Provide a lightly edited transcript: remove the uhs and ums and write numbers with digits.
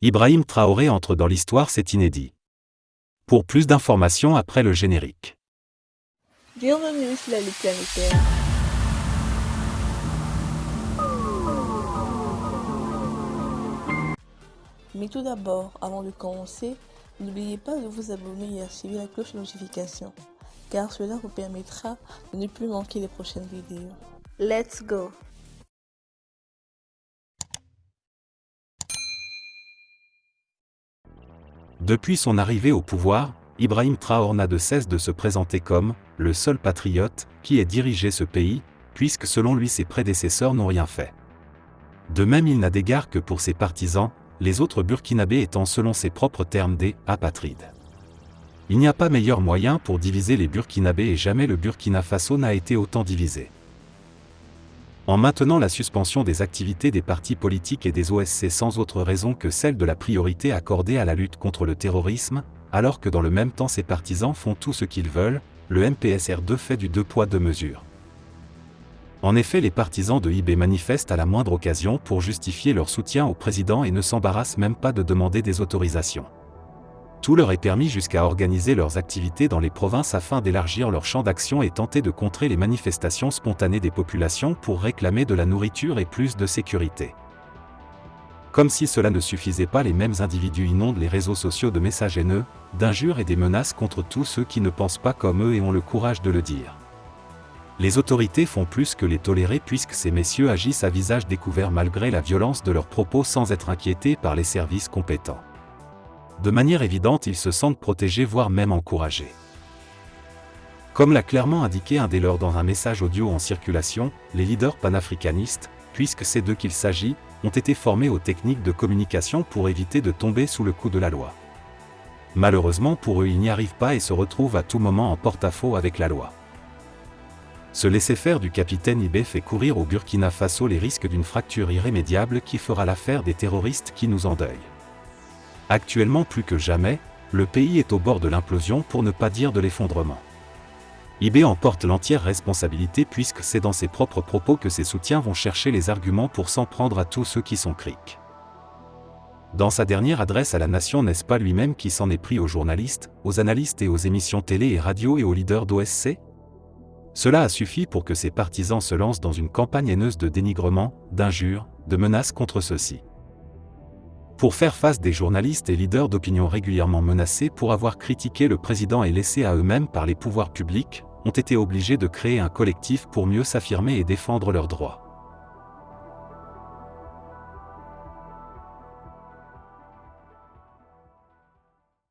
Ibrahim Traoré entre dans l'histoire, c'est inédit. Pour plus d'informations après le générique. Bienvenue sur la Ligue planétaire. Mais tout d'abord, avant de commencer, n'oubliez pas de vous abonner et activer la cloche de notification, car cela vous permettra de ne plus manquer les prochaines vidéos. Let's go! Depuis son arrivée au pouvoir, Ibrahim Traoré n'a de cesse de se présenter comme « le seul patriote » qui ait dirigé ce pays, puisque selon lui ses prédécesseurs n'ont rien fait. De même, il n'a d'égard que pour ses partisans, les autres Burkinabés étant selon ses propres termes des « apatrides ». Il n'y a pas meilleur moyen pour diviser les Burkinabés et jamais le Burkina Faso n'a été autant divisé. En maintenant la suspension des activités des partis politiques et des OSC sans autre raison que celle de la priorité accordée à la lutte contre le terrorisme, alors que dans le même temps ses partisans font tout ce qu'ils veulent, le MPSR2 fait du deux poids deux mesures. En effet, les partisans de IB manifestent à la moindre occasion pour justifier leur soutien au président et ne s'embarrassent même pas de demander des autorisations. Tout leur est permis jusqu'à organiser leurs activités dans les provinces afin d'élargir leur champ d'action et tenter de contrer les manifestations spontanées des populations pour réclamer de la nourriture et plus de sécurité. Comme si cela ne suffisait pas, les mêmes individus inondent les réseaux sociaux de messages haineux, d'injures et des menaces contre tous ceux qui ne pensent pas comme eux et ont le courage de le dire. Les autorités font plus que les tolérer puisque ces messieurs agissent à visage découvert malgré la violence de leurs propos sans être inquiétés par les services compétents. De manière évidente, ils se sentent protégés voire même encouragés. Comme l'a clairement indiqué un des leurs dans un message audio en circulation, les leaders panafricanistes, puisque c'est d'eux qu'il s'agit, ont été formés aux techniques de communication pour éviter de tomber sous le coup de la loi. Malheureusement pour eux, ils n'y arrivent pas et se retrouvent à tout moment en porte-à-faux avec la loi. Ce laisser-faire du capitaine Ibé fait courir au Burkina Faso les risques d'une fracture irrémédiable qui fera l'affaire des terroristes qui nous endeuillent. Actuellement plus que jamais, le pays est au bord de l'implosion pour ne pas dire de l'effondrement. Ibé en porte l'entière responsabilité puisque c'est dans ses propres propos que ses soutiens vont chercher les arguments pour s'en prendre à tous ceux qui sont criques. Dans sa dernière adresse à la nation, n'est-ce pas lui-même qui s'en est pris aux journalistes, aux analystes et aux émissions télé et radio et aux leaders d'OSC? Cela a suffi pour que ses partisans se lancent dans une campagne haineuse de dénigrement, d'injures, de menaces contre ceux-ci. Pour faire face, des journalistes et leaders d'opinion régulièrement menacés pour avoir critiqué le président et laissés à eux-mêmes par les pouvoirs publics, ont été obligés de créer un collectif pour mieux s'affirmer et défendre leurs droits.